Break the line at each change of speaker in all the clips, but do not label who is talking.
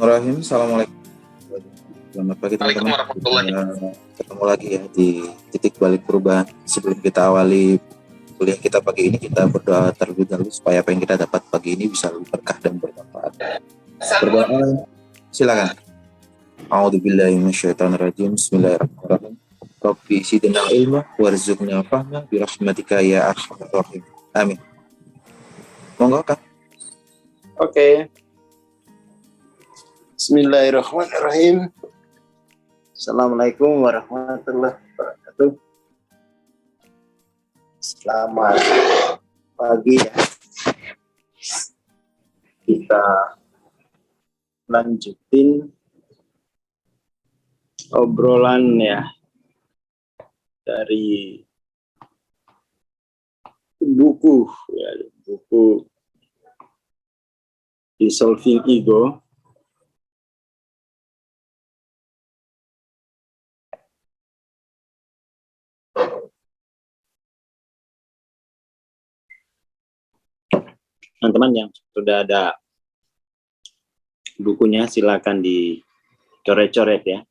Bismillahirrahmanirrahim. Assalamualaikum. Selamat pagi teman-teman. Ketemu lagi ya di titik balik perubahan. Sebelum kita awali kuliah kita pagi ini, kita berdoa terlebih dahulu supaya apa yang kita dapat pagi ini bisa lebih berkah dan bermanfaat. Berdoa, silakan. A'udzubillahi minasyaitonirrajim. Bismillahirrahmanirrahim. Rabbi zidna ilma warzuqna fahma birahmatika ya arhamar rahim. Amin. Monggo Kak.
Oke. Bismillahirrahmanirrahim. Assalamualaikum warahmatullahi wabarakatuh. Selamat pagi ya. Kita lanjutin obrolan ya dari buku Dissolving Ego. Teman-teman yang sudah ada bukunya silakan dicoret-coret ya.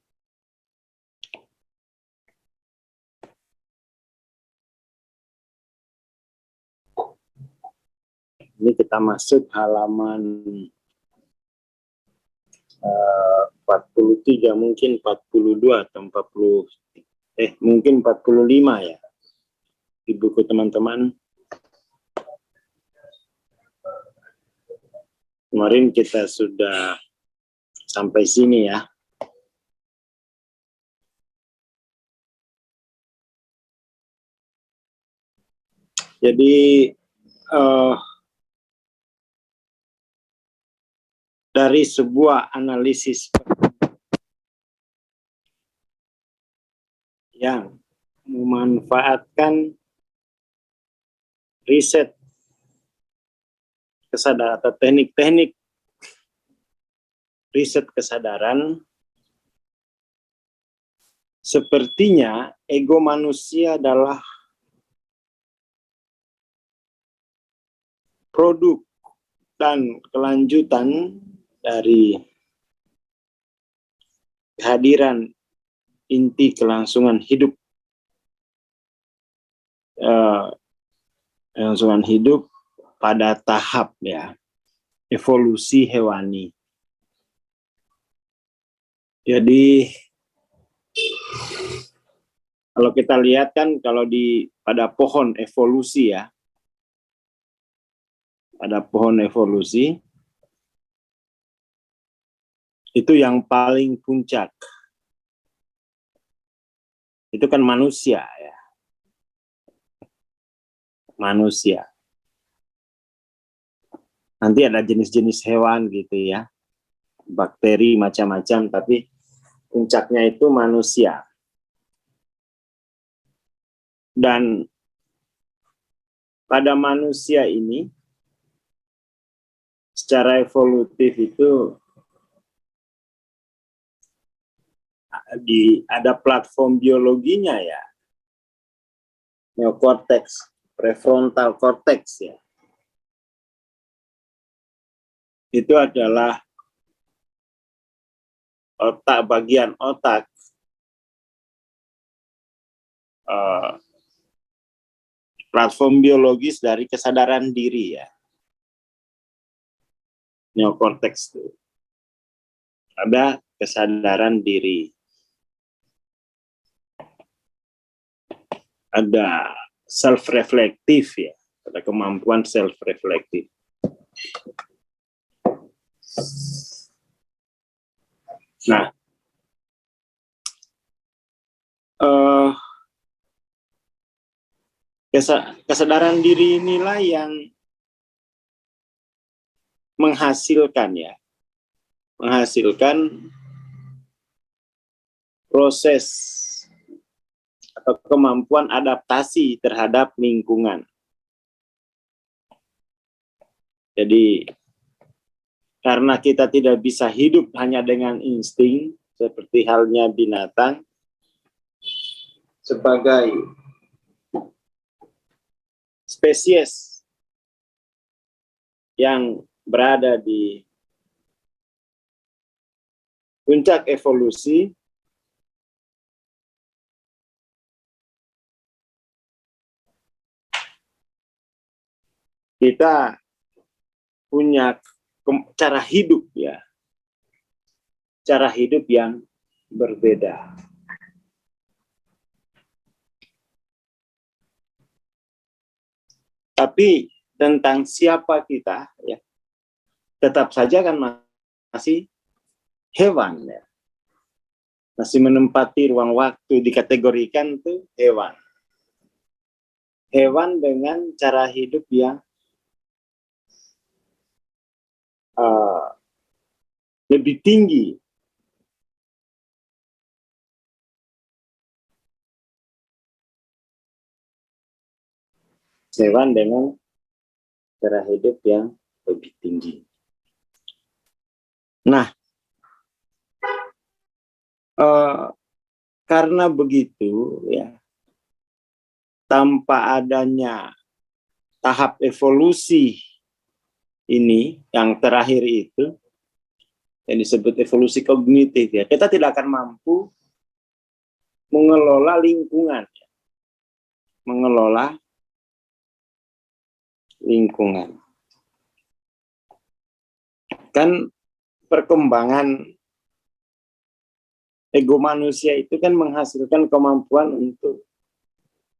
Ini kita masuk halaman 43, mungkin 42 atau 40, mungkin 45 ya di buku teman-teman. Kemarin kita sudah sampai sini ya. Jadi dari sebuah analisis yang memanfaatkan riset kesadaran atau teknik-teknik riset kesadaran, sepertinya ego manusia adalah produk dan kelanjutan dari kehadiran inti kelangsungan hidup. Kelangsungan hidup pada tahap ya evolusi hewani. Jadi kalau kita lihat kan kalau pada pohon evolusi ya, pada pohon evolusi itu yang paling puncak itu kan manusia ya, manusia. Nanti ada jenis-jenis hewan gitu ya, bakteri macam-macam, tapi puncaknya itu manusia. Dan pada manusia ini secara evolutif itu ada platform biologinya ya, neokorteks, prefrontal cortex ya. Itu adalah bagian otak platform biologis dari kesadaran diri ya. Neokorteks itu ada kesadaran diri, ada self-reflektif ya, ada kemampuan self-reflektif. Nah, kesadaran diri inilah yang menghasilkan proses atau kemampuan adaptasi terhadap lingkungan. Jadi karena kita tidak bisa hidup hanya dengan insting seperti halnya binatang, sebagai spesies yang berada di puncak evolusi, kita punya cara hidup ya, cara hidup yang berbeda. Tapi tentang siapa kita ya, tetap saja kan masih hewan ya. Masih menempati ruang waktu, dikategorikan tuh hewan. Hewan dengan cara hidup yang lebih tinggi. Hewan dengan cara hidup yang lebih tinggi. Nah, karena begitu ya, tanpa adanya tahap evolusi ini yang terakhir itu yang disebut evolusi kognitif ya, kita tidak akan mampu mengelola lingkungan, mengelola lingkungan. Kan perkembangan ego manusia itu kan menghasilkan kemampuan untuk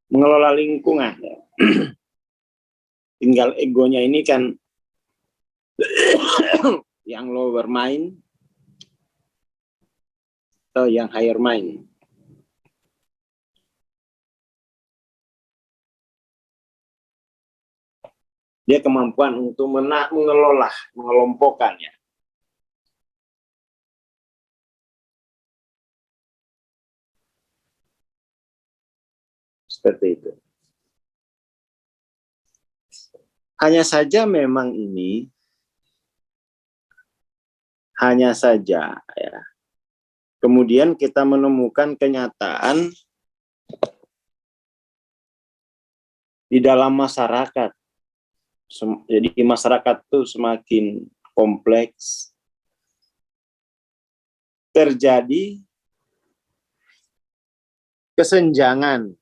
mengelola lingkungan ya. Tinggal egonya ini kan yang lower mind atau yang higher mind. Dia kemampuan untuk mengelola, mengelompokkannya. Seperti itu. Hanya saja memang ini, hanya saja ya. Kemudian kita menemukan kenyataan di dalam masyarakat. Jadi masyarakat itu semakin kompleks, terjadi kesenjangan,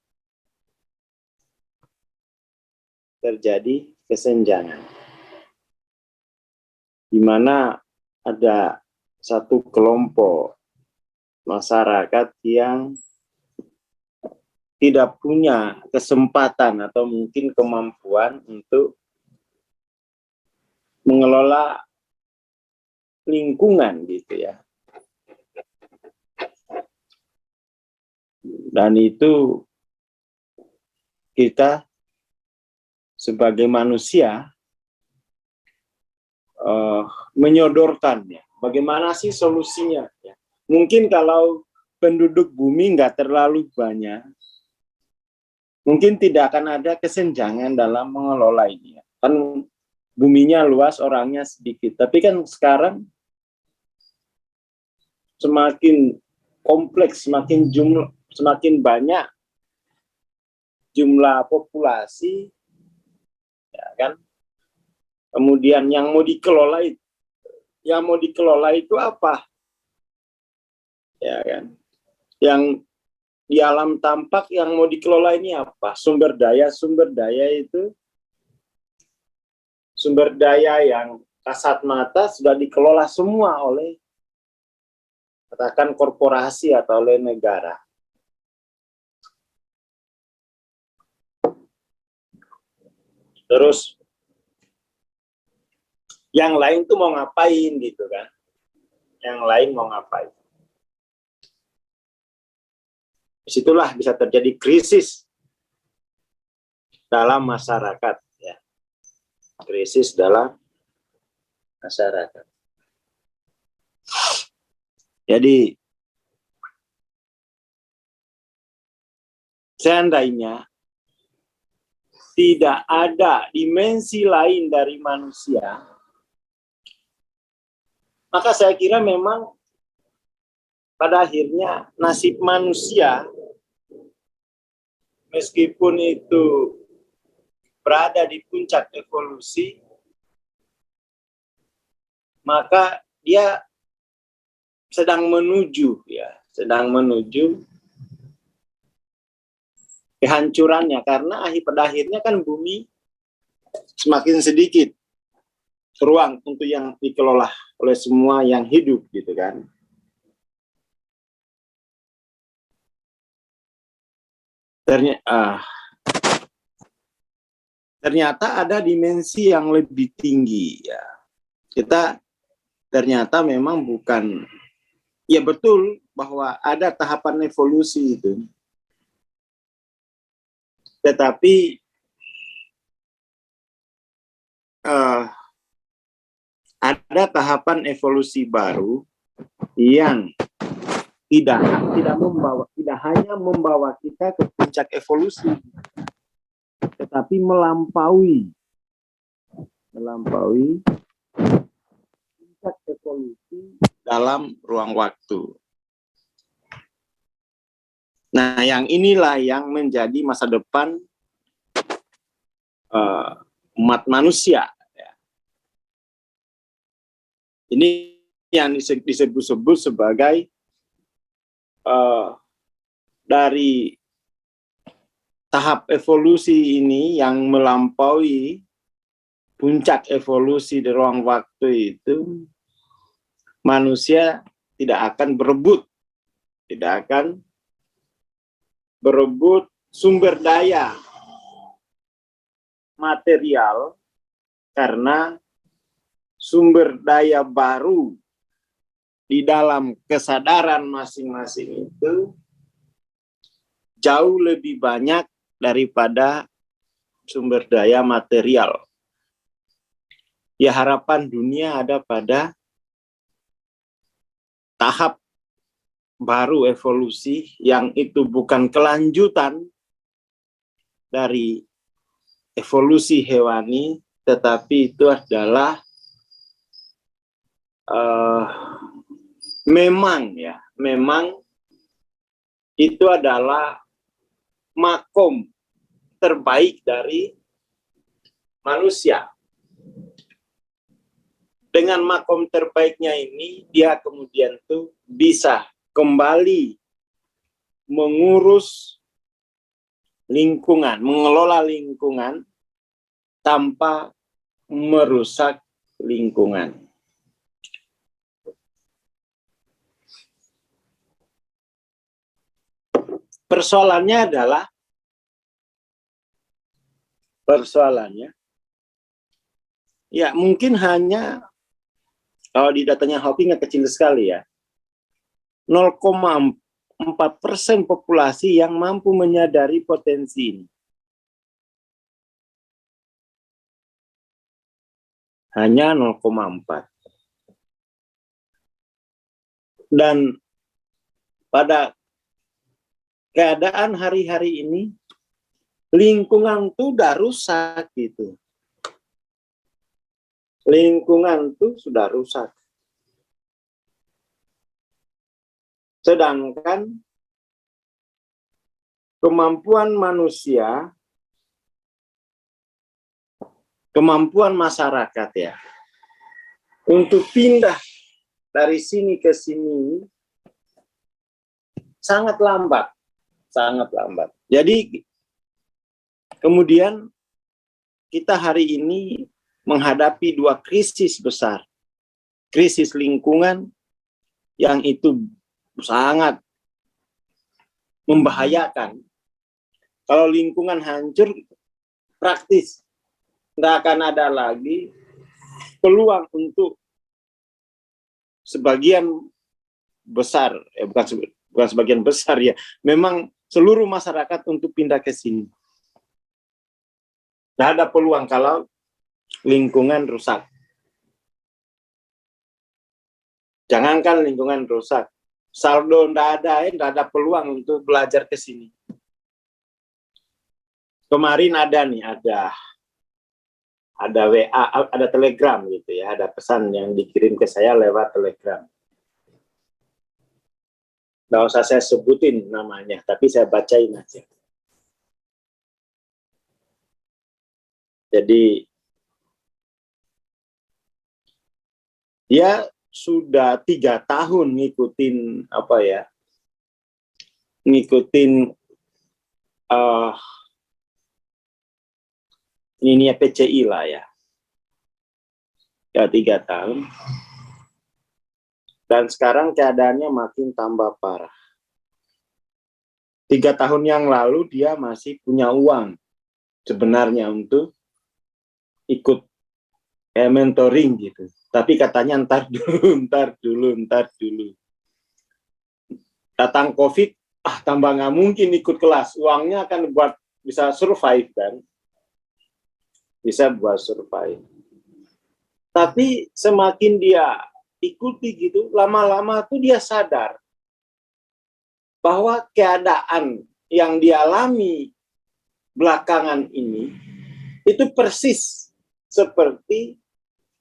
di mana ada satu kelompok masyarakat yang tidak punya kesempatan atau mungkin kemampuan untuk mengelola lingkungan gitu ya. Dan itu kita sebagai manusia menyodorkannya. Bagaimana sih solusinya? Ya. Mungkin kalau penduduk bumi nggak terlalu banyak, mungkin tidak akan ada kesenjangan dalam mengelola ini. Kan buminya luas, orangnya sedikit. Tapi kan sekarang semakin kompleks, semakin banyak jumlah populasi, ya kan? Kemudian yang mau dikelola itu apa? Ya kan? Yang di alam tampak yang mau dikelola ini apa? Sumber daya itu sumber daya yang kasat mata sudah dikelola semua oleh katakan korporasi atau oleh negara. Terus yang lain tuh mau ngapain gitu kan? Yang lain mau ngapain? Disitulah bisa terjadi krisis dalam masyarakat, ya. Krisis dalam masyarakat. Jadi seandainya tidak ada dimensi lain dari manusia, maka saya kira memang pada akhirnya nasib manusia, meskipun itu berada di puncak evolusi, maka dia sedang menuju kehancurannya, karena pada akhirnya kan bumi semakin sedikit ruang untuk yang dikelola oleh semua yang hidup gitu kan. Ternyata ada dimensi yang lebih tinggi ya. Kita ternyata memang bukan, ya betul bahwa ada tahapan evolusi itu. Tetapi ada tahapan evolusi baru yang tidak hanya membawa kita ke puncak evolusi, tetapi melampaui puncak evolusi dalam ruang waktu. Nah, yang inilah yang menjadi masa depan umat manusia. Ini yang disebut-sebut sebagai dari tahap evolusi ini yang melampaui puncak evolusi di ruang waktu itu, manusia tidak akan berebut sumber daya material, karena sumber daya baru di dalam kesadaran masing-masing itu jauh lebih banyak daripada sumber daya material. Ya, harapan dunia ada pada tahap baru evolusi yang itu bukan kelanjutan dari evolusi hewani, tetapi itu adalah memang itu adalah makom terbaik dari manusia. Dengan makom terbaiknya ini, dia kemudian tuh bisa kembali mengurus lingkungan, mengelola lingkungan tanpa merusak lingkungan. Persoalannya ya mungkin hanya, kalau di datanya Hawking kecil sekali ya, 0,4% populasi yang mampu menyadari potensi ini. Hanya 0,4. Dan pada keadaan hari-hari ini, lingkungan itu udah rusak gitu. Lingkungan itu sudah rusak. Sedangkan kemampuan manusia, kemampuan masyarakat ya, untuk pindah dari sini ke sini sangat lambat. Jadi kemudian kita hari ini menghadapi dua krisis besar. Krisis lingkungan yang itu sangat membahayakan. Kalau lingkungan hancur, praktis nggak akan ada lagi peluang untuk sebagian besar, bukan sebagian besar ya, memang seluruh masyarakat untuk pindah ke sini. Nggak ada peluang kalau lingkungan rusak. Jangankan lingkungan rusak, saldo nggak ada peluang untuk belajar ke sini. Kemarin ada WA, ada Telegram gitu ya, ada pesan yang dikirim ke saya lewat Telegram. Nggak usah saya sebutin namanya, tapi saya bacain aja. Jadi dia sudah 3 tahun ngikutin apa ya, ngikutin ini ya PCI lah ya 3 tahun, dan sekarang keadaannya makin tambah parah. 3 tahun yang lalu dia masih punya uang sebenarnya untuk ikut mentoring gitu, tapi katanya ntar dulu. Datang COVID, tambah nggak mungkin ikut kelas, uangnya akan buat bisa survive kan, bisa buat survive. Tapi semakin dia ikuti gitu, lama-lama tuh dia sadar bahwa keadaan yang dialami belakangan ini itu persis seperti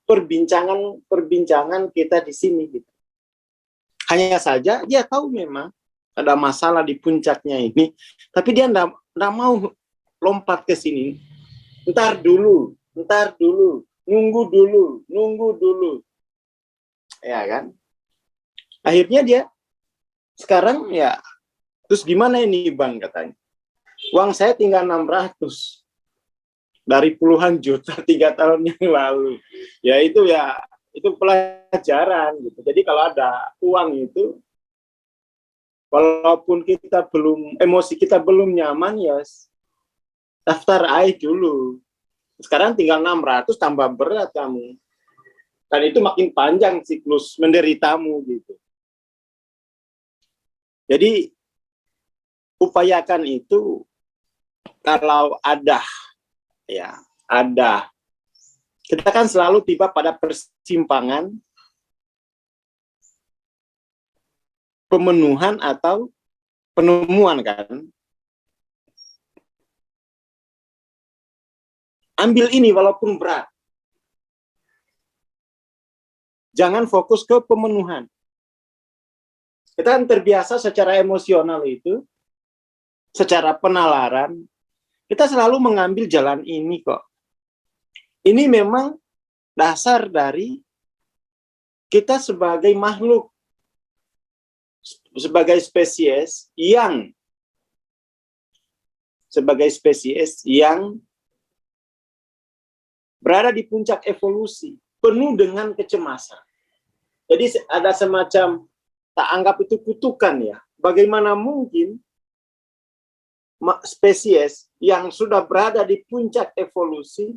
perbincangan kita di sini gitu. Hanya saja dia tahu memang ada masalah di puncaknya ini, tapi dia enggak mau lompat ke sini. Ntar dulu, nunggu dulu. Ya kan? Akhirnya dia sekarang ya, terus gimana ini Bang katanya? Uang saya tinggal 600 dari puluhan juta 3 tahun yang lalu. Ya itu pelajaran gitu. Jadi kalau ada uang itu, walaupun emosi kita belum nyaman, ya daftar aja dulu. Sekarang tinggal 600, tambah berat kamu. Dan itu makin panjang siklus menderitamu gitu. Jadi upayakan itu, kalau ada kita kan selalu tiba pada persimpangan pemenuhan atau penemuan kan. Ambil ini walaupun berat. Jangan fokus ke pemenuhan. Kita kan terbiasa secara emosional itu, secara penalaran, kita selalu mengambil jalan ini kok. Ini memang dasar dari kita sebagai makhluk, sebagai spesies yang berada di puncak evolusi, penuh dengan kecemasan. Jadi ada semacam, tak anggap itu kutukan ya. Bagaimana mungkin spesies yang sudah berada di puncak evolusi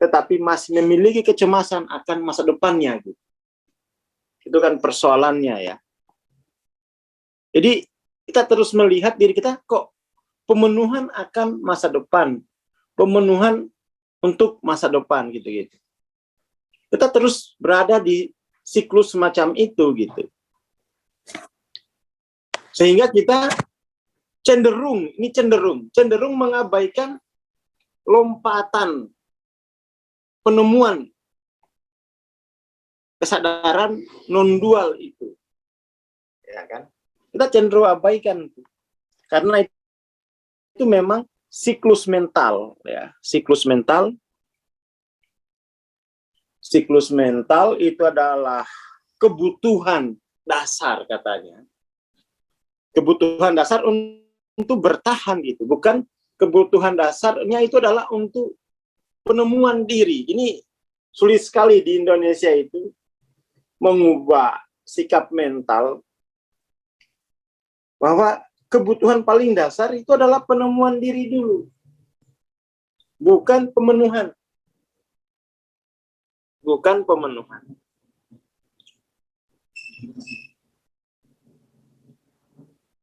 tetapi masih memiliki kecemasan akan masa depannya gitu. Itu kan persoalannya ya. Jadi kita terus melihat diri kita, kok pemenuhan akan masa depan, pemenuhan untuk masa depan gitu-gitu. Kita terus berada di siklus semacam itu gitu. Sehingga kita cenderung mengabaikan lompatan penemuan kesadaran non-dual itu. Ya kan? Kita cenderung abaikan karena itu memang siklus mental ya, siklus mental itu adalah kebutuhan dasar katanya. Kebutuhan dasar untuk bertahan gitu, bukan kebutuhan dasarnya itu adalah untuk penemuan diri. Ini sulit sekali di Indonesia itu mengubah sikap mental bahwa kebutuhan paling dasar itu adalah penemuan diri dulu, bukan pemenuhan.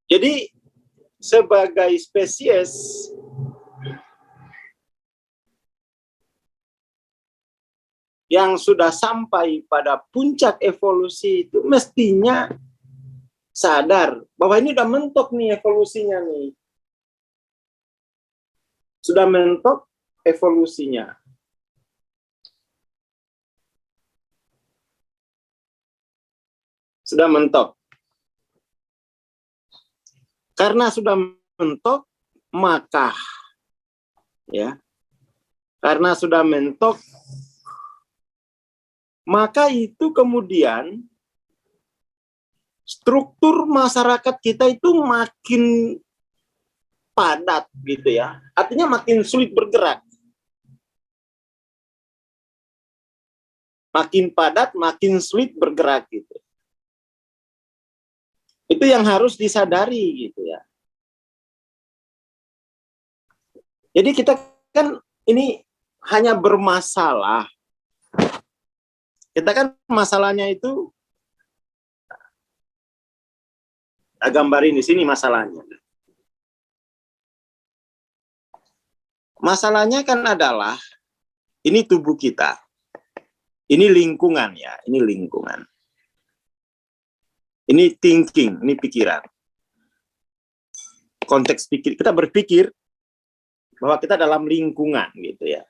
Jadi sebagai spesies yang sudah sampai pada puncak evolusi itu mestinya sadar bahwa ini udah mentok nih evolusinya nih. Sudah mentok evolusinya. Sudah mentok. Karena sudah mentok, maka ya, karena sudah mentok, maka itu kemudian struktur masyarakat kita itu makin padat gitu ya. Artinya makin sulit bergerak. Makin padat, makin sulit bergerak gitu. Itu yang harus disadari gitu ya. Jadi kita kan ini hanya bermasalah. Kita kan masalahnya itu gambarin di sini masalahnya. Masalahnya kan adalah ini tubuh kita. Ini lingkungan ya, ini lingkungan. Ini thinking, ini pikiran. Konteks pikir, kita berpikir bahwa kita dalam lingkungan gitu ya.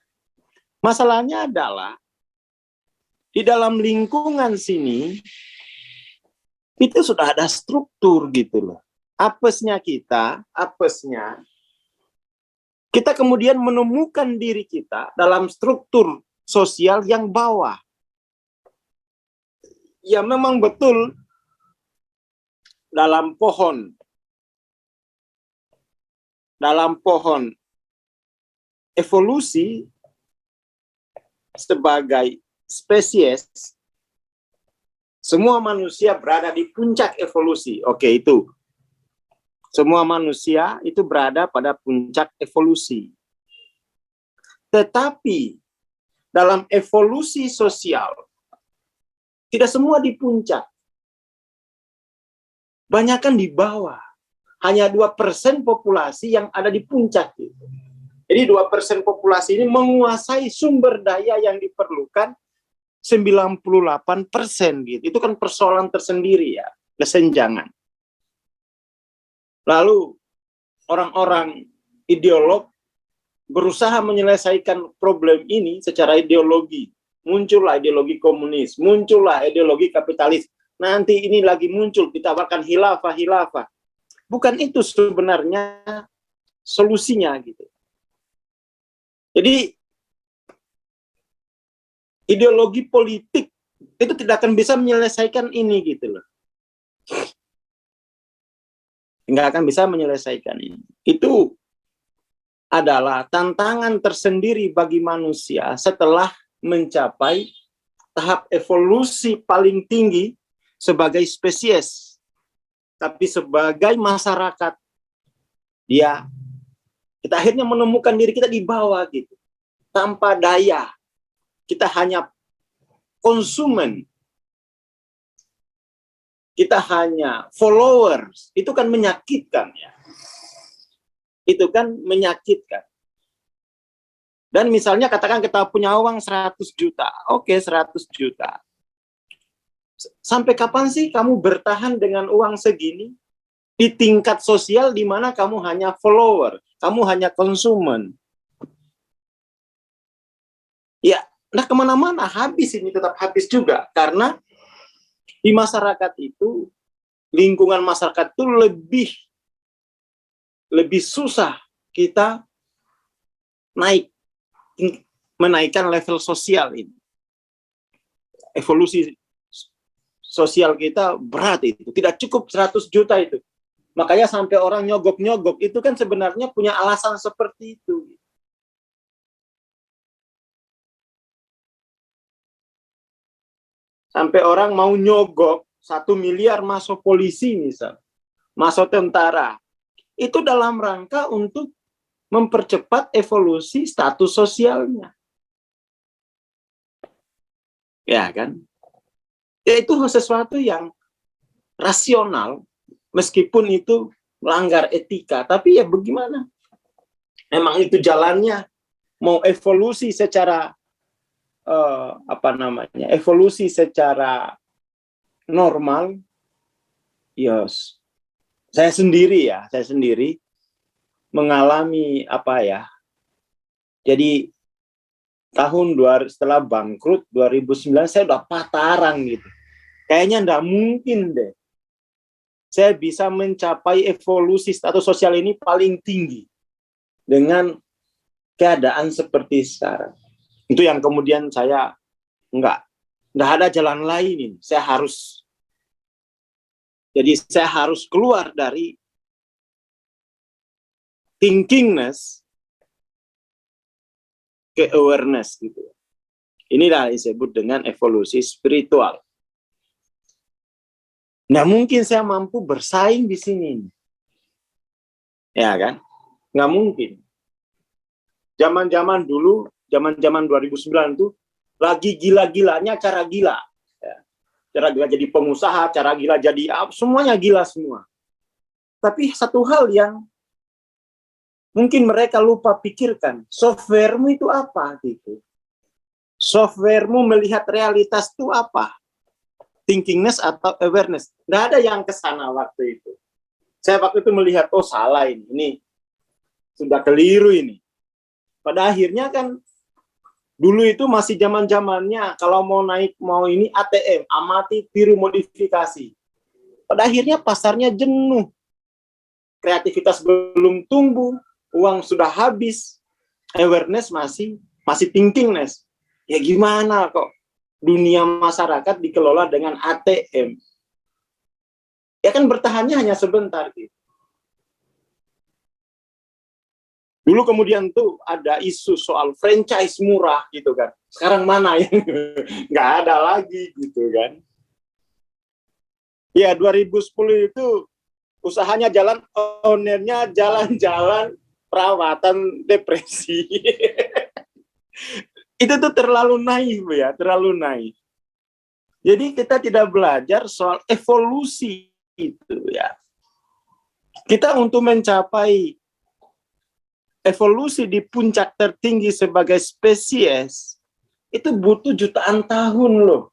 Masalahnya adalah di dalam lingkungan sini itu sudah ada struktur gitu loh. Apesnya kita kemudian menemukan diri kita dalam struktur sosial yang bawah. Ya memang betul dalam pohon evolusi sebagai spesies, semua manusia berada di puncak evolusi. Oke, itu. Semua manusia itu berada pada puncak evolusi. Tetapi dalam evolusi sosial, tidak semua di puncak. Banyakan di bawah. Hanya 2% populasi yang ada di puncak. Jadi 2% populasi ini menguasai sumber daya yang diperlukan 98% gitu. Itu kan persoalan tersendiri ya, kesenjangan. Lalu orang-orang ideolog berusaha menyelesaikan problem ini secara ideologi. Muncullah ideologi komunis, muncullah ideologi kapitalis. Nanti ini lagi muncul, ditawarkan khilafah. Bukan itu sebenarnya solusinya gitu. Jadi ideologi politik itu tidak akan bisa menyelesaikan ini gitu loh. Nggak akan bisa menyelesaikan ini. Itu adalah tantangan tersendiri bagi manusia setelah mencapai tahap evolusi paling tinggi sebagai spesies. Tapi sebagai masyarakat, kita akhirnya menemukan diri kita di bawah gitu. Tanpa daya. Kita hanya konsumen. Kita hanya followers. Itu kan menyakitkan ya. Itu kan menyakitkan. Dan misalnya katakan kita punya uang 100 juta. Oke, 100 juta. Sampai kapan sih kamu bertahan dengan uang segini? Di tingkat sosial di mana kamu hanya follower. Kamu hanya konsumen. Ya, nah kemana-mana habis ini, tetap habis juga. Karena di masyarakat itu, lingkungan masyarakat itu lebih susah kita menaikkan level sosial ini. Evolusi sosial kita berat itu. Tidak cukup 100 juta itu. Makanya sampai orang nyogok-nyogok itu kan sebenarnya punya alasan seperti itu. Sampai orang mau nyogok 1 miliar masuk polisi misal. Masuk tentara. Itu dalam rangka untuk mempercepat evolusi status sosialnya. Ya kan? Ya itu sesuatu yang rasional, meskipun itu melanggar etika. Tapi ya bagaimana? Memang itu jalannya. Mau evolusi secara evolusi secara normal. Yes. Saya sendiri mengalami jadi setelah bangkrut 2009 saya udah pataran gitu. Kayaknya enggak mungkin deh saya bisa mencapai evolusi status sosial ini paling tinggi dengan keadaan seperti sekarang. Itu yang kemudian saya enggak nggak ada jalan lain ini. Saya harus keluar dari thinkingness ke awareness gitu. Inilah disebut dengan evolusi spiritual. Nggak mungkin saya mampu bersaing di sini. Ya kan? Nggak mungkin. Zaman-zaman dulu, zaman-zaman 2009 itu, lagi gila-gilanya cara gila. Ya. Cara gila jadi pengusaha, cara gila jadi semuanya gila semua. Tapi satu hal yang mungkin mereka lupa pikirkan, softwaremu itu apa gitu. Softwaremu melihat realitas itu apa? Thinkingness atau awareness. Nggak ada yang kesana waktu itu. Saya waktu itu melihat, oh salah ini sudah keliru ini. Pada akhirnya kan, dulu itu masih zaman-zamannya, kalau mau ini ATM, amati, tiru, modifikasi. Pada akhirnya pasarnya jenuh. Kreativitas belum tumbuh, uang sudah habis, awareness masih thinkingness. Ya gimana kok dunia masyarakat dikelola dengan ATM? Ya kan bertahannya hanya sebentar gitu. Dulu kemudian tuh ada isu soal franchise murah gitu kan. Sekarang mana yang nggak ada lagi gitu kan. Ya 2010 itu usahanya jalan, ownernya jalan-jalan perawatan depresi. Itu tuh terlalu naif ya, terlalu naif. Jadi kita tidak belajar soal evolusi itu ya. Kita untuk mencapai evolusi di puncak tertinggi sebagai spesies itu butuh jutaan tahun loh.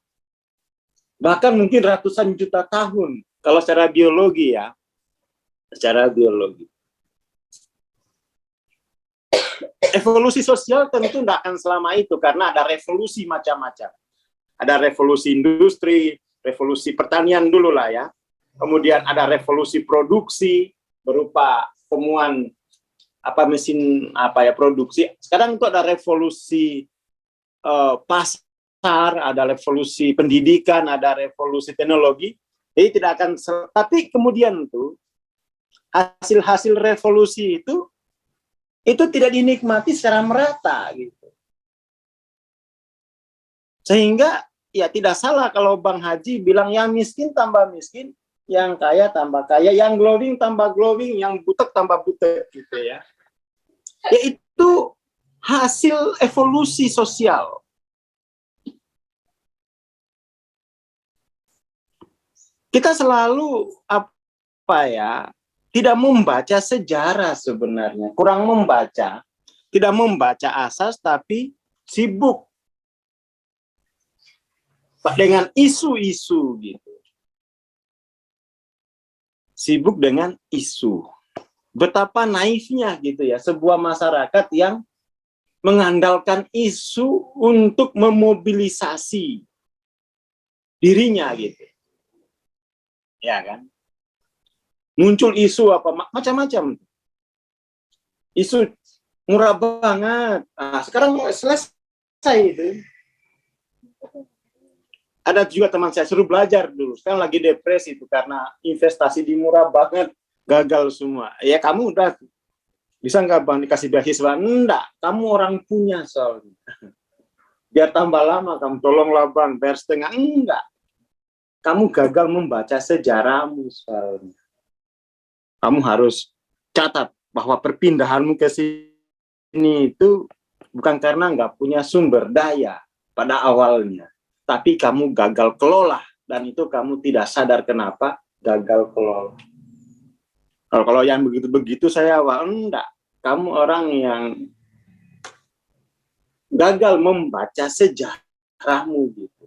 Bahkan mungkin ratusan juta tahun kalau secara biologi ya. Secara biologi. Evolusi sosial tentu tidak akan selama itu karena ada revolusi macam-macam. Ada revolusi industri, revolusi pertanian dulu lah ya. Kemudian ada revolusi produksi berupa temuan mesin produksi. Sekarang itu ada revolusi pasar, ada revolusi pendidikan, ada revolusi teknologi. Jadi tidak akan, tapi kemudian tuh hasil-hasil revolusi itu tidak dinikmati secara merata gitu. Sehingga ya tidak salah kalau Bang Haji bilang yang miskin tambah miskin, yang kaya tambah kaya, yang glowing tambah glowing, yang butek tambah butek gitu ya. Yaitu hasil evolusi sosial. Kita selalu tidak membaca sejarah sebenarnya, kurang membaca, tidak membaca asas tapi sibuk dengan isu-isu gitu. Sibuk dengan isu. Betapa naifnya gitu ya, sebuah masyarakat yang mengandalkan isu untuk memobilisasi dirinya gitu. Ya kan? Muncul isu macam-macam. Isu murah banget. Nah, sekarang selesai itu. Ada juga teman saya suruh belajar dulu. Sekarang lagi depresi itu karena investasi di murah banget gagal semua. Ya kamu udah bisa nggak Bang dikasih beasiswa? Enggak, kamu orang punya soalnya. Biar tambah lama kamu tolonglah Bang, bayar setengah. Enggak. Kamu gagal membaca sejarahmu soalnya. Kamu harus catat bahwa perpindahanmu ke sini itu bukan karena nggak punya sumber daya pada awalnya. Tapi kamu gagal kelola, dan itu kamu tidak sadar kenapa gagal kelola. Kalau yang begitu-begitu saya enggak. Kamu orang yang gagal membaca sejarahmu gitu.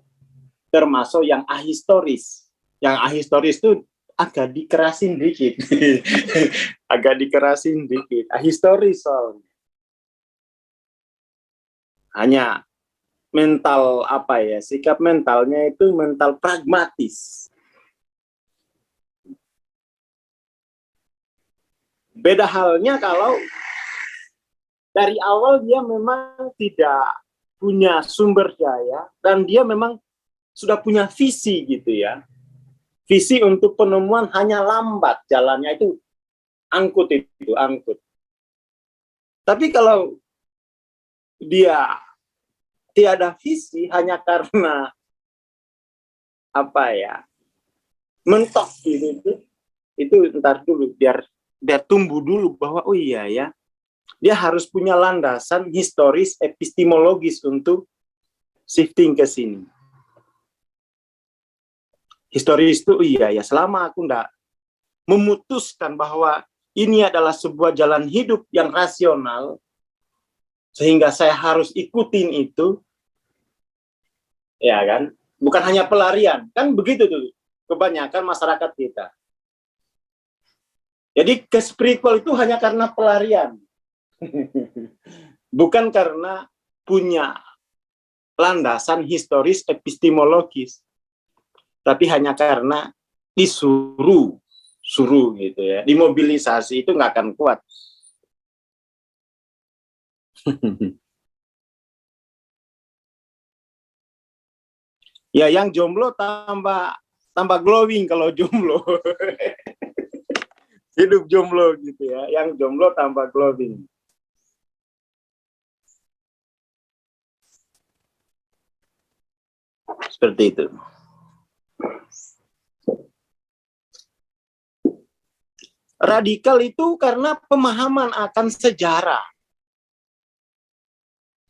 Termasuk yang ahistoris. Yang ahistoris itu agak dikerasin dikit. Agak dikerasin dikit. Ahistoris soalnya. Hanya mental sikap mentalnya itu mental pragmatis. Beda halnya kalau dari awal dia memang tidak punya sumber daya dan dia memang sudah punya visi gitu ya. Visi untuk penemuan hanya lambat jalannya itu angkut. Tapi kalau dia tiada visi hanya karena mentok gitu, itu ntar dulu biar tumbuh dulu bahwa oh iya ya, dia harus punya landasan historis epistemologis untuk shifting ke sini. Historis itu iya ya, selama aku ndak memutuskan bahwa ini adalah sebuah jalan hidup yang rasional sehingga saya harus ikutin itu, ya kan, bukan hanya pelarian, kan begitu tuh kebanyakan masyarakat kita. Jadi ke spiritual itu hanya karena pelarian, bukan karena punya landasan historis epistemologis, tapi hanya karena disuruh gitu ya, dimobilisasi, itu nggak akan kuat. Ya yang jomblo tambah glowing kalau jomblo. Hidup jomblo gitu ya, yang jomblo tambah glowing. Seperti itu. Radikal itu karena pemahaman akan sejarah.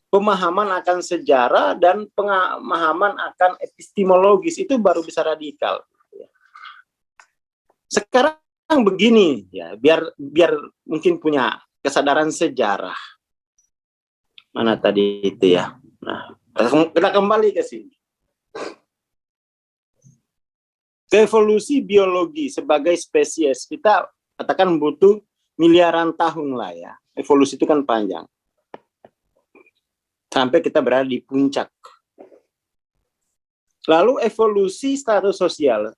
Pemahaman akan sejarah dan pemahaman akan epistemologis itu baru bisa radikal. Sekarang begini ya, biar mungkin punya kesadaran sejarah. Mana tadi itu ya. Nah, kita kembali ke sini. Ke evolusi biologi sebagai spesies kita katakan butuh miliaran tahun lah ya. Evolusi itu kan panjang. Sampai kita berada di puncak. Lalu evolusi status sosial.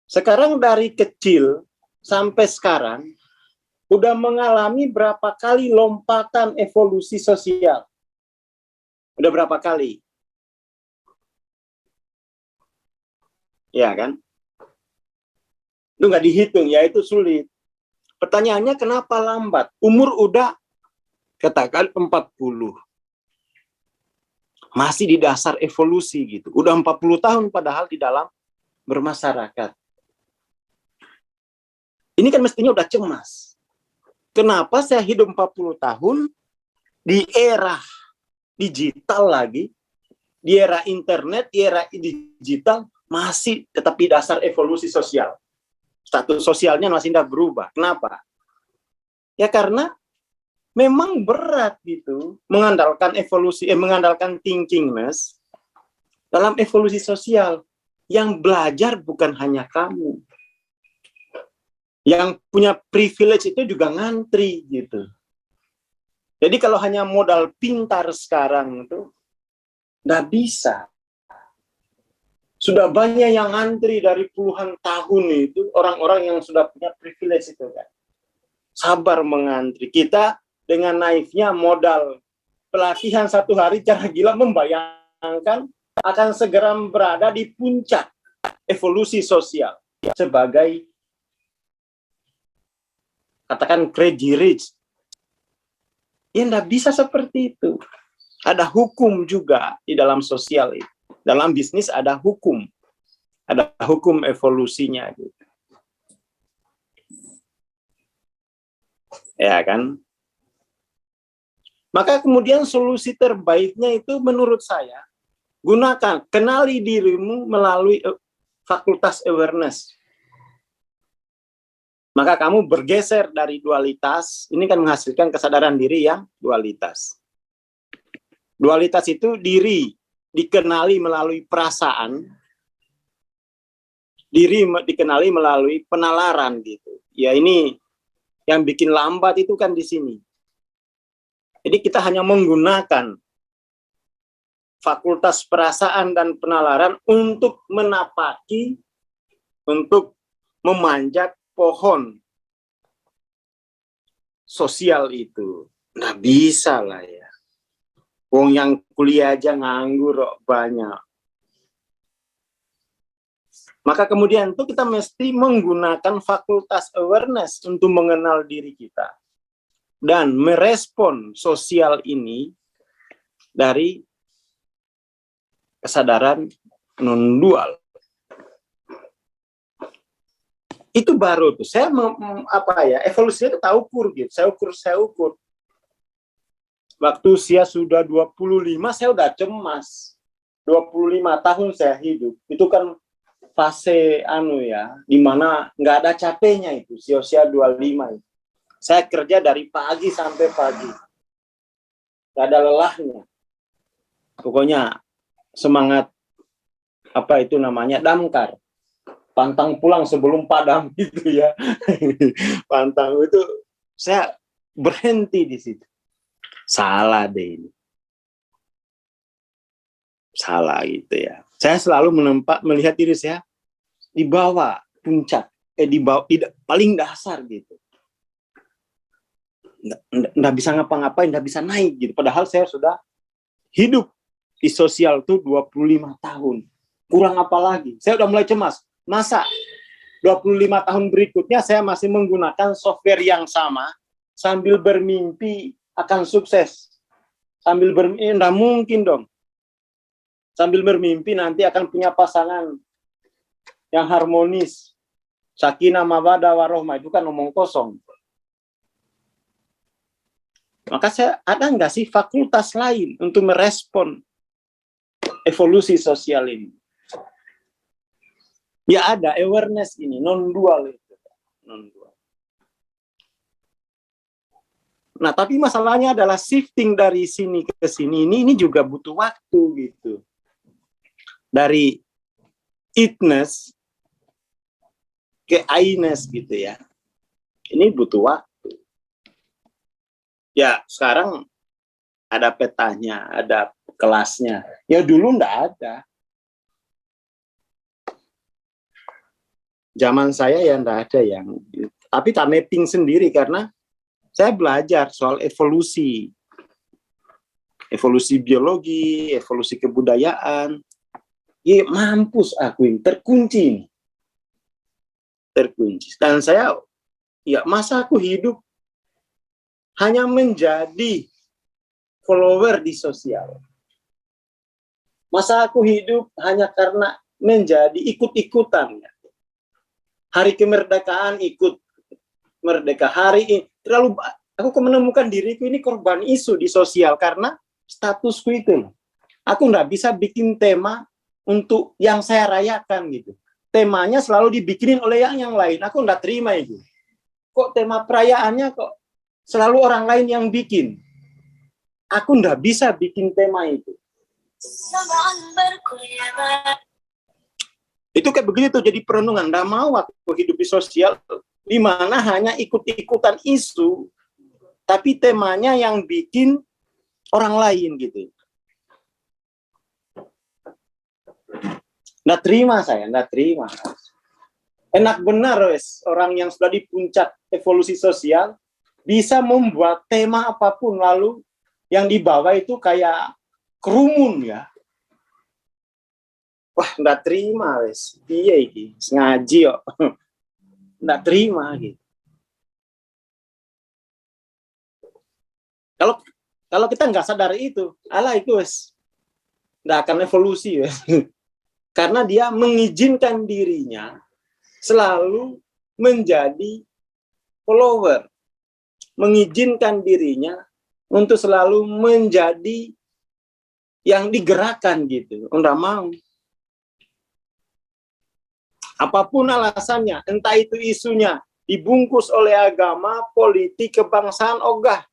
Sekarang dari kecil sampai sekarang udah mengalami berapa kali lompatan evolusi sosial? Udah berapa kali? Ya kan? Itu nggak dihitung, ya itu sulit. Pertanyaannya kenapa lambat? Umur udah katakan 40. Masih di dasar evolusi gitu. Udah 40 tahun padahal di dalam bermasyarakat. Ini kan mestinya udah cemas. Kenapa saya hidup 40 tahun di era digital lagi, di era internet, di era digital, masih tetap di dasar evolusi sosial. Status sosialnya masih tidak berubah. Kenapa? Ya karena memang berat gitu mengandalkan evolusi, mengandalkan thinkingness dalam evolusi sosial. Yang belajar bukan hanya kamu. Yang punya privilege itu juga ngantri gitu. Jadi kalau hanya modal pintar sekarang itu nggak bisa. Sudah banyak yang ngantri dari puluhan tahun itu, orang-orang yang sudah punya privilege itu kan. Sabar mengantri. Kita dengan naifnya modal pelatihan 1 hari cara gila membayangkan akan segera berada di puncak evolusi sosial sebagai katakan crazy rich. Ya enggak bisa seperti itu. Ada hukum juga di dalam sosial itu. Dalam bisnis ada hukum. Ada hukum evolusinya gitu. Ya kan? Maka kemudian solusi terbaiknya itu menurut saya, gunakan, kenali dirimu melalui fakultas awareness. Maka kamu bergeser dari dualitas, ini kan menghasilkan kesadaran diri yang dualitas. Dualitas itu diri dikenali melalui perasaan, diri dikenali melalui penalaran gitu. Ya ini yang bikin lambat itu kan di sini. Jadi kita hanya menggunakan fakultas perasaan dan penalaran untuk menapaki, untuk memanjat pohon sosial itu. Nggak bisa lah ya. Wong yang kuliah aja nganggur banyak. Maka kemudian itu kita mesti menggunakan fakultas awareness untuk mengenal diri kita dan merespon sosial ini dari kesadaran non-dual. Itu baru tuh saya evolusinya itu tak ukur gitu. Saya ukur. Waktu usia sudah 25 saya udah cemas. 25 tahun saya hidup. Itu kan fase di mana nggak ada capeknya itu, usia 25 itu. Saya kerja dari pagi sampai pagi. Nggak ada lelahnya. Pokoknya semangat damkar. Pantang pulang sebelum padam gitu ya. Pantang itu saya berhenti di situ. Salah deh ini. Salah gitu ya. Saya selalu melihat diri saya di bawah puncak, paling dasar gitu. Nggak bisa ngapa-ngapain, nggak bisa naik gitu. Padahal saya sudah hidup di sosial tuh 25 tahun. Kurang apa lagi? Saya udah mulai cemas. Masa 25 tahun berikutnya saya masih menggunakan software yang sama sambil bermimpi akan sukses. Sambil bermimpi, nggak mungkin dong. Sambil bermimpi nanti akan punya pasangan yang harmonis. Sakinah, mawaddah, warohmah, itu kan omong kosong. Maka ada nggak sih fakultas lain untuk merespon evolusi sosial ini? Ya ada, awareness ini, non-dual itu. Non-dual. Nah, tapi masalahnya adalah shifting dari sini ke sini, ini juga butuh waktu gitu. Dari itness ke I-ness gitu ya. Ini butuh waktu. Ya, sekarang ada petanya, ada kelasnya. Ya dulu enggak ada. Zaman saya ya enggak ada yang. Tapi tak mapping sendiri karena saya belajar soal evolusi. Evolusi biologi, evolusi kebudayaan. Ya mampus aku ini, terkunci. Dan saya, ya masa aku hidup hanya menjadi follower di sosial. Masa aku hidup hanya karena menjadi ikut-ikutan. Hari kemerdekaan ikut merdeka, hari ini. Terlalu, aku menemukan diriku ini korban isu di sosial karena statusku itu. Aku nggak bisa bikin tema untuk yang saya rayakan gitu. Temanya selalu dibikinin oleh yang lain. Aku nggak terima itu. Kok tema perayaannya kok selalu orang lain yang bikin? Aku nggak bisa bikin tema itu. Itu kayak begitu jadi perenungan. Nggak mau aku hidup di sosial di mana hanya ikut-ikutan isu, tapi temanya yang bikin orang lain gitu. Nggak terima saya, nggak terima. Enak benar, wes. Orang yang sudah di puncak evolusi sosial bisa membuat tema apapun, lalu yang dibawa itu kayak kerumun ya. Wah, nggak terima, wes. Iya iki, ngaji kok. Nggak terima gitu. Kalau kita nggak sadar itu, alah itu wes, nggak akan evolusi wes. Karena dia mengizinkan dirinya selalu menjadi follower. Mengizinkan dirinya untuk selalu menjadi yang digerakkan gitu. Nggak mau. Apapun alasannya, entah itu isunya dibungkus oleh agama, politik, kebangsaan, ogah.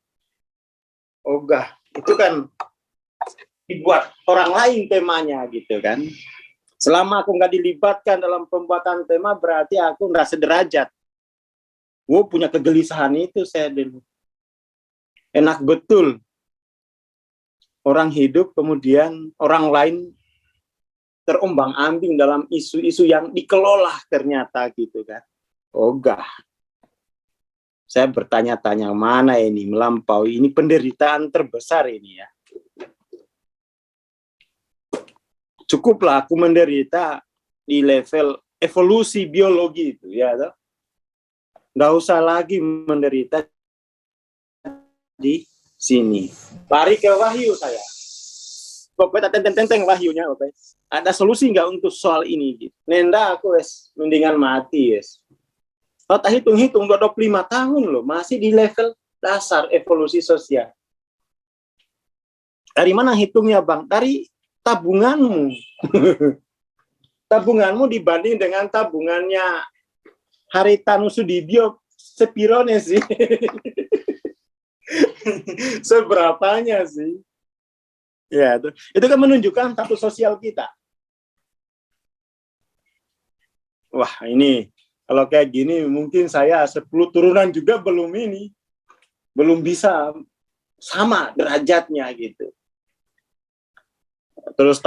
Ogah. Itu kan dibuat orang lain temanya gitu kan. Selama aku nggak dilibatkan dalam pembuatan tema, berarti aku nggak sederajat. Gue punya kegelisahan itu saya dulu. Enak betul. Orang hidup, kemudian orang lain terombang-ambing dalam isu-isu yang dikelola ternyata gitu kan. Ogah. Saya bertanya-tanya, mana ini melampaui, ini penderitaan terbesar ini ya. Cukuplah aku menderita di level evolusi biologi itu, ya toh. Nggak usah lagi menderita di sini. Lari ke wahyu saya. Pokoknya tenteng wahyunya, oke. Ada solusi nggak untuk soal ini? Gitu. Nenda aku mendingan mati Kalau tak hitung-hitung 25 tahun loh, masih di level dasar evolusi sosial. Dari mana hitungnya, Bang? Dari tabunganmu. Tabunganmu dibanding dengan tabungannya Haritanu Sudibyo, sepirone sih. Seberapanya sih? Ya, itu kan menunjukkan status sosial kita. Wah, ini kalau kayak gini mungkin saya 10 turunan juga belum bisa sama derajatnya gitu. Terus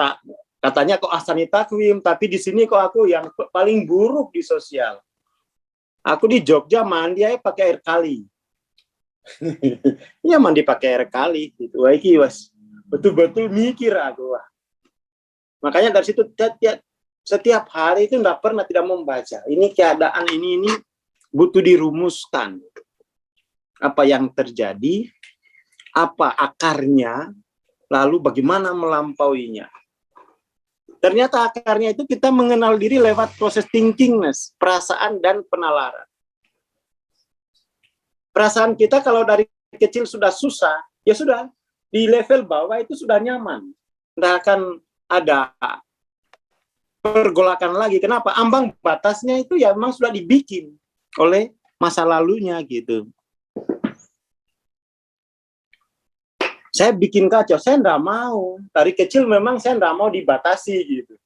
katanya kok Ahsani Takwim, tapi di sini kok aku yang paling buruk di sosial. Aku di Jogja mandi aja pakai air kali. Iya, mandi pakai air kali gitu. Wah, iki betul-betul mikir aku. Wah. Makanya dari situ setiap hari itu tidak pernah tidak membaca. Ini keadaan ini butuh dirumuskan. Apa yang terjadi, apa akarnya, lalu bagaimana melampauinya. Ternyata akarnya itu kita mengenal diri lewat proses thinkingness, perasaan dan penalaran. Perasaan kita kalau dari kecil sudah susah, ya sudah, di level bawah itu sudah nyaman. Tidak akan ada pergolakan lagi. Kenapa? Ambang batasnya itu ya memang sudah dibikin oleh masa lalunya gitu. Saya bikin kacau, saya enggak mau. Dari kecil memang saya enggak mau dibatasi gitu.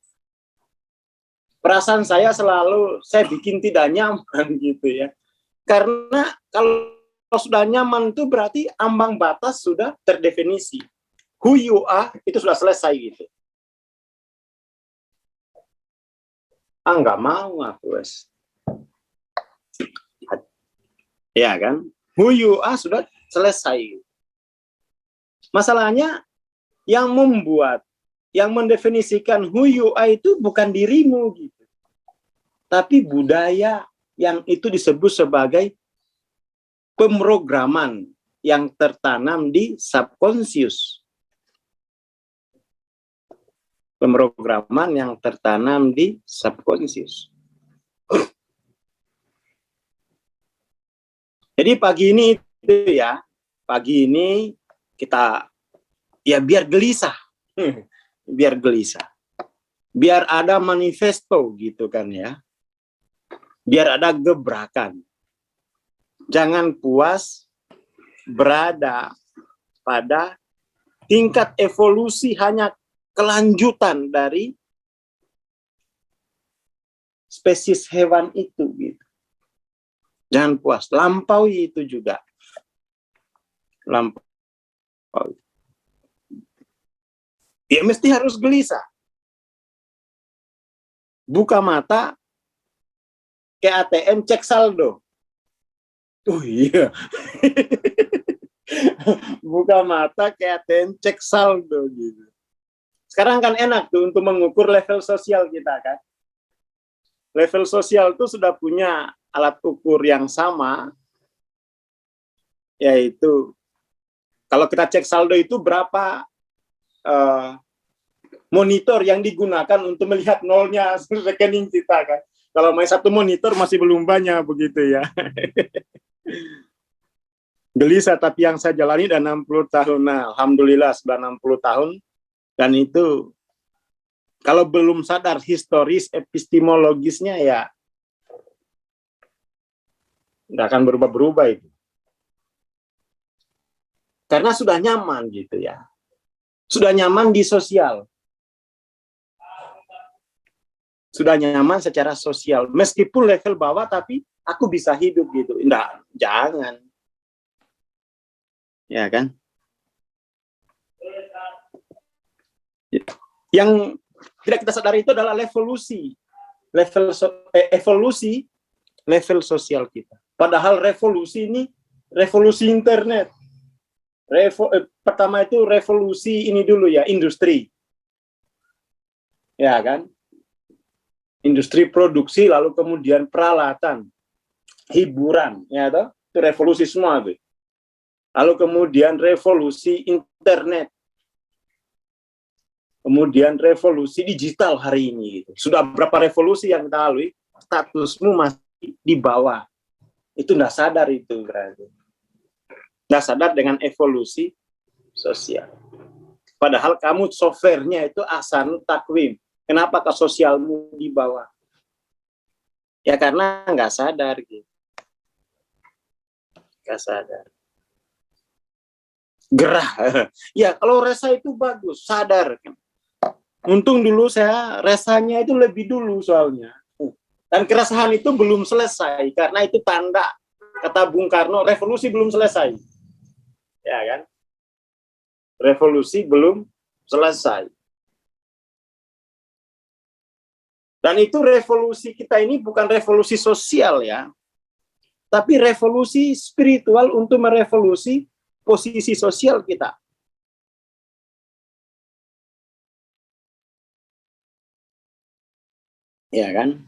Perasaan saya selalu saya bikin tidak nyaman gitu ya. Karena kalau sudah nyaman itu berarti ambang batas sudah terdefinisi. Who you are itu sudah selesai gitu. Nggak mau aku ya kan, who you are sudah selesai. Masalahnya yang mendefinisikan who you are itu bukan dirimu gitu, tapi budaya yang itu disebut sebagai pemrograman yang tertanam di subconscious. Pemrograman yang tertanam di subconscious. Jadi pagi ini itu ya, pagi ini kita ya biar gelisah. Biar gelisah. Biar ada manifesto gitu kan ya. Biar ada gebrakan. Jangan puas berada pada tingkat evolusi hanya kelanjutan dari spesies hewan itu gitu. Jangan puas, lampaui itu juga. Lampaui. Ya mesti harus gelisah. Buka mata ke ATM cek saldo. Oh iya. Buka mata ke ATM cek saldo gitu. Sekarang kan enak tuh untuk mengukur level sosial kita kan. Level sosial itu sudah punya alat ukur yang sama, yaitu kalau kita cek saldo itu berapa monitor yang digunakan untuk melihat nolnya rekening kita kan. Kalau main satu monitor masih belum banyak begitu ya. Gelisah, tapi yang saya jalani udah 60 tahun. Nah, alhamdulillah sudah 60 tahun. Dan itu kalau belum sadar historis epistemologisnya ya nggak akan berubah-berubah itu. Karena sudah nyaman gitu ya. Sudah nyaman di sosial. Sudah nyaman secara sosial. Meskipun level bawah tapi aku bisa hidup gitu. Enggak, jangan. Ya kan? Yang tidak kita sadari itu adalah evolusi level sosial kita. Padahal revolusi ini revolusi internet. Pertama itu revolusi ini dulu ya, industri. Ya kan? industri produksi, lalu kemudian peralatan, hiburan, ya toh? Itu revolusi semua tuh. Lalu kemudian revolusi internet, kemudian revolusi digital hari ini. Gitu. Sudah berapa revolusi yang kita lalui, statusmu masih di bawah. Itu nggak sadar itu berarti. Nggak sadar dengan evolusi sosial. Padahal kamu softwarenya itu ahsan takwim. Kenapa ke sosialmu di bawah? Ya karena nggak sadar gitu. Nggak sadar. Gerah. Ya kalau resa itu bagus, sadar. Untung dulu saya resanya itu lebih dulu soalnya. Dan keresahan itu belum selesai karena itu tanda, kata Bung Karno, revolusi belum selesai. Ya kan? Revolusi belum selesai. Dan itu revolusi kita ini bukan revolusi sosial ya, tapi revolusi spiritual untuk merevolusi posisi sosial kita. Ya kan?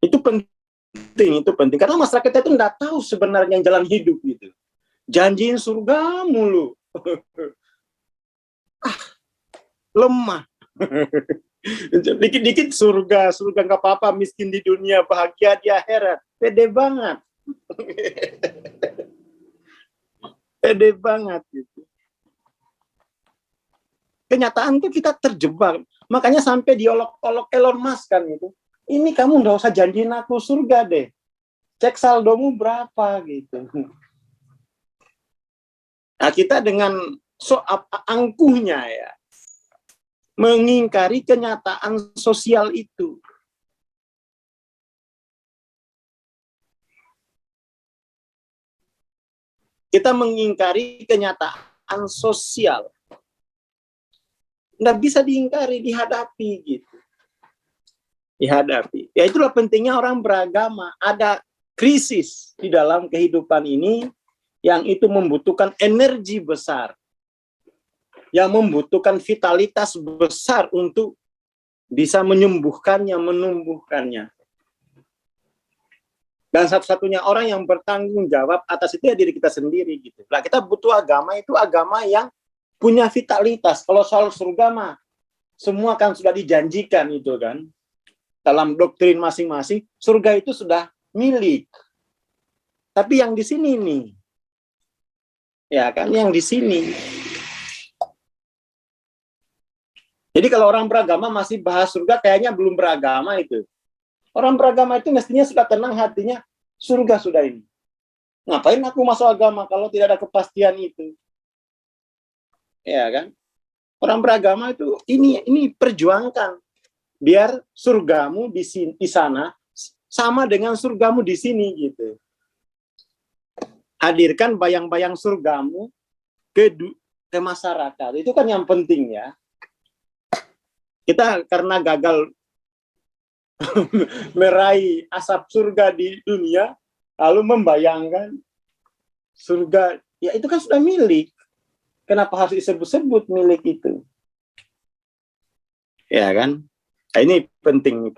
Itu penting karena masyarakat itu nggak tahu sebenarnya yang jalan hidup gitu. Janjiin surga mulu. Lemah. Dikit-dikit surga nggak apa-apa, miskin di dunia, bahagia di akhirat. Pede banget. Pede banget gitu. Kenyataan tuh kita terjebak. Makanya sampai diolok-olok Elon Musk kan itu. Ini kamu nggak usah janjiin aku surga deh. Cek saldomu berapa gitu. Nah kita dengan angkuhnya ya, mengingkari kenyataan sosial itu. Kita mengingkari kenyataan sosial. Nggak bisa diingkari, dihadapi gitu. Dihadapi. Ya itulah pentingnya orang beragama. Ada krisis di dalam kehidupan ini yang itu membutuhkan energi besar. Yang membutuhkan vitalitas besar untuk bisa menyembuhkannya, menumbuhkannya. Dan satu-satunya orang yang bertanggung jawab atas itu ya diri kita sendiri gitu. Nah, kita butuh agama itu agama yang punya vitalitas. Kalau soal surga mah semua kan sudah dijanjikan itu kan. Dalam doktrin masing-masing, surga itu sudah milik. Tapi yang di sini nih. Ya kan, yang di sini. Jadi kalau orang beragama masih bahas surga, kayaknya belum beragama itu. Orang beragama itu mestinya sudah tenang hatinya, surga sudah ini. Ngapain aku masuk agama kalau tidak ada kepastian itu? Ya kan? Orang beragama itu ini perjuangkan biar surgamu di sana sama dengan surgamu di sini gitu. Hadirkan bayang-bayang surgamu ke masyarakat. Itu kan yang penting ya. Kita karena gagal meraih asap surga di dunia, lalu membayangkan surga, ya itu kan sudah milik. Kenapa harus disebut-sebut milik itu? Ya kan? Nah, ini penting.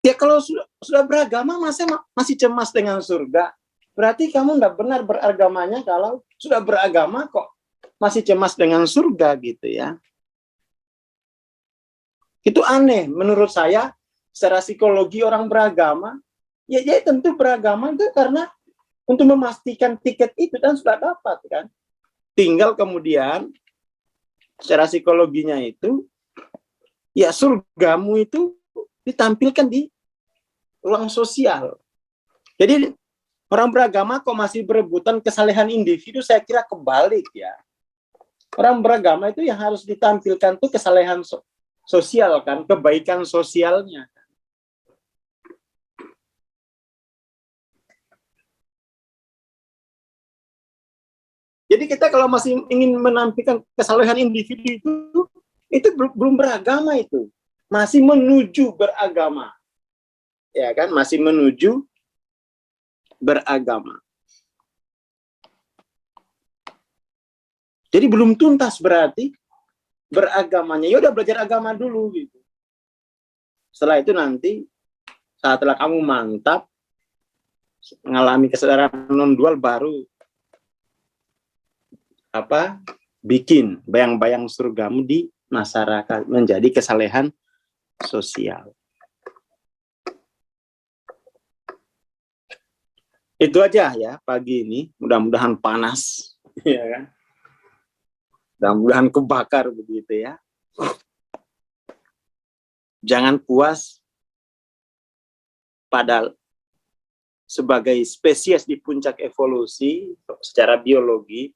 Ya kalau sudah beragama masih cemas dengan surga, berarti kamu nggak benar beragamanya kalau sudah beragama kok masih cemas dengan surga gitu ya. Itu aneh menurut saya secara psikologi orang beragama. Ya tentu beragama itu karena untuk memastikan tiket itu dan sudah dapat kan. Tinggal kemudian secara psikologinya itu ya surgamu itu ditampilkan di ruang sosial. Jadi orang beragama kok masih berebutan kesalehan individu, saya kira kebalik ya. Orang beragama itu yang harus ditampilkan tuh kesalehan sosial kan, kebaikan sosialnya. Jadi kita kalau masih ingin menampilkan kesalehan individu itu belum beragama itu. Masih menuju beragama. Ya kan, masih menuju beragama. Jadi belum tuntas berarti beragamanya. Ya udah belajar agama dulu gitu. Setelah itu nanti setelah kamu mantap mengalami kesadaran non dual baru bikin bayang-bayang surgamu di masyarakat menjadi kesalehan sosial. Itu aja ya pagi ini. Mudah-mudahan panas, ya kan? Mudah-mudahan kebakar begitu ya. Jangan puas pada sebagai spesies di puncak evolusi secara biologi,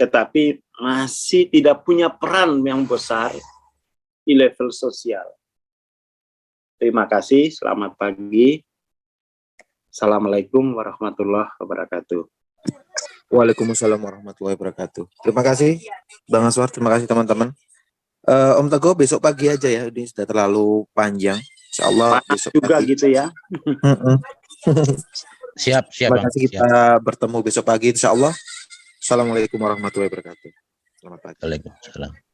tetapi masih tidak punya peran yang besar di level sosial. Terima kasih, selamat pagi. Assalamualaikum warahmatullahi wabarakatuh.
Waalaikumsalam warahmatullahi wabarakatuh. Terima kasih Bang Aswar, terima kasih teman-teman. Om Teguh besok pagi aja ya, ini sudah terlalu panjang. Insyaallah besok
juga
pagi.
Gitu ya.
Siap
Terima
Bang.
kasih, kita bertemu besok pagi insyaallah. Assalamualaikum warahmatullahi wabarakatuh. Selamat pagi.
Waalaikumsalam.